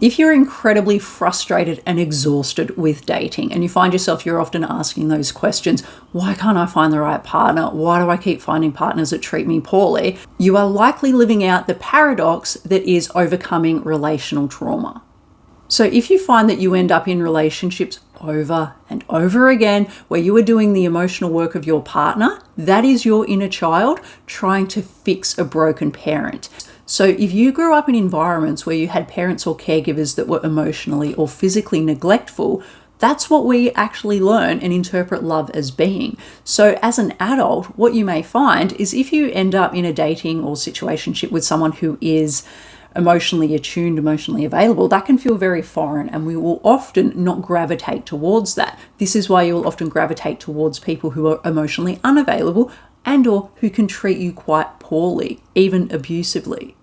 If you're incredibly frustrated and exhausted with dating and you find yourself, you're often asking those questions, why can't I find the right partner? Why do I keep finding partners that treat me poorly? You are likely living out the paradox that is overcoming relational trauma. So if you find that you end up in relationships over and over again where you are doing the emotional work of your partner, that is your inner child trying to fix a broken parent. So if you grew up in environments where you had parents or caregivers that were emotionally or physically neglectful, that's what we actually learn and interpret love as being. So as an adult, what you may find is if you end up in a dating or situationship with someone who is emotionally attuned, emotionally available, that can feel very foreign, and we will often not gravitate towards that. This is why you will often gravitate towards people who are emotionally unavailable and or who can treat you quite poorly, even abusively.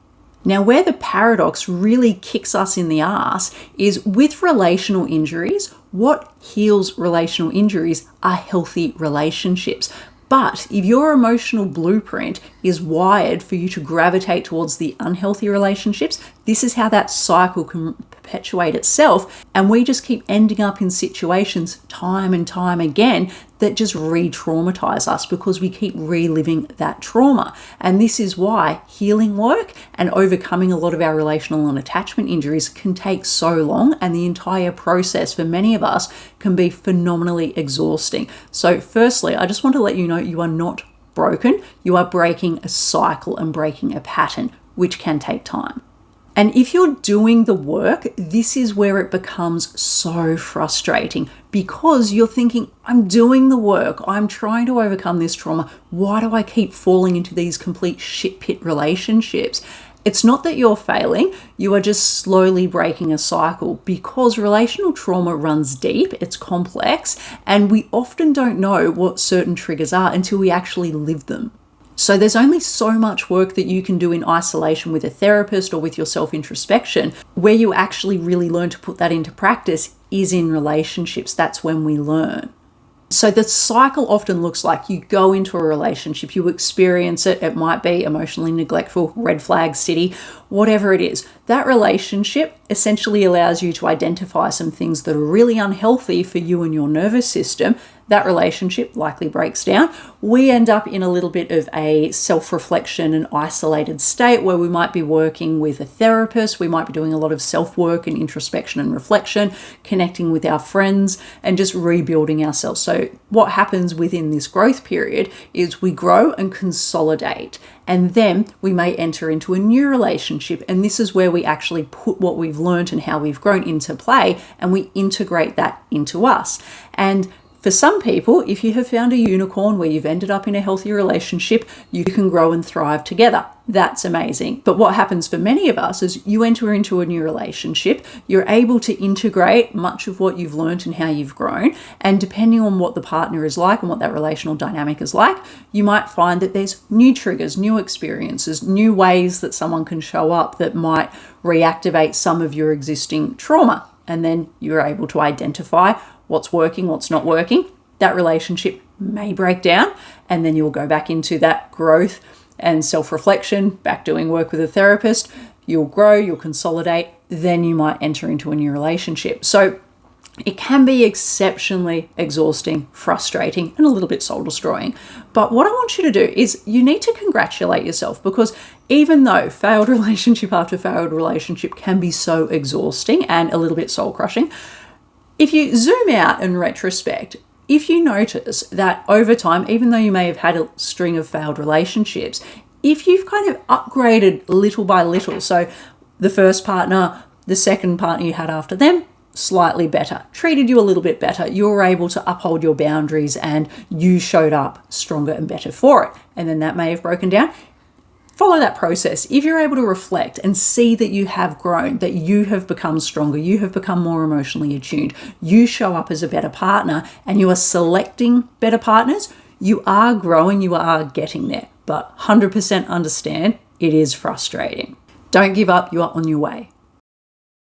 Now, where the paradox really kicks us in the ass is with relational injuries. What heals relational injuries are healthy relationships. But if your emotional blueprint is wired for you to gravitate towards the unhealthy relationships, this is how that cycle can perpetuate itself. And we just keep ending up in situations time and time again that just re-traumatize us because we keep reliving that trauma. And this is why healing work and overcoming a lot of our relational and attachment injuries can take so long, and the entire process for many of us can be phenomenally exhausting. So firstly, I just want to let you know you are not broken. You are breaking a cycle and breaking a pattern, which can take time. And if you're doing the work, this is where it becomes so frustrating because you're thinking, I'm doing the work, I'm trying to overcome this trauma. Why do I keep falling into these complete shit pit relationships? It's not that you're failing, you are just slowly breaking a cycle because relational trauma runs deep, it's complex, and we often don't know what certain triggers are until we actually live them. So there's only so much work that you can do in isolation with a therapist or with your self-introspection. Where you actually really learn to put that into practice is in relationships. That's when we learn. So the cycle often looks like you go into a relationship, you experience it. It might be emotionally neglectful, red flag city, whatever it is. That relationship essentially allows you to identify some things that are really unhealthy for you and your nervous system. That relationship likely breaks down. We end up in a little bit of a self-reflection and isolated state where we might be working with a therapist. We might be doing a lot of self-work and introspection and reflection, connecting with our friends and just rebuilding ourselves. So what happens within this growth period is we grow and consolidate, and then we may enter into a new relationship. And this is where we actually put what we've learned and how we've grown into play, and we integrate that into us. And for some people, if you have found a unicorn where you've ended up in a healthy relationship, you can grow and thrive together. That's amazing. But what happens for many of us is you enter into a new relationship, you're able to integrate much of what you've learned and how you've grown. And depending on what the partner is like and what that relational dynamic is like, you might find that there's new triggers, new experiences, new ways that someone can show up that might reactivate some of your existing trauma. And then you're able to identify what's working, what's not working. That relationship may break down, and then you'll go back into that growth and self-reflection, back doing work with a therapist. You'll grow, you'll consolidate, then you might enter into a new relationship. So it can be exceptionally exhausting, frustrating, and a little bit soul-destroying. But what I want you to do is you need to congratulate yourself, because even though failed relationship after failed relationship can be so exhausting and a little bit soul-crushing, if you zoom out in retrospect, if you notice that over time, even though you may have had a string of failed relationships, if you've kind of upgraded little by little, so the first partner, the second partner you had after them, slightly better, treated you a little bit better, you were able to uphold your boundaries and you showed up stronger and better for it. And then that may have broken down. Follow that process. If you're able to reflect and see that you have grown, that you have become stronger, you have become more emotionally attuned, you show up as a better partner and you are selecting better partners, you are growing, you are getting there. But 100% understand, it is frustrating. Don't give up, you are on your way.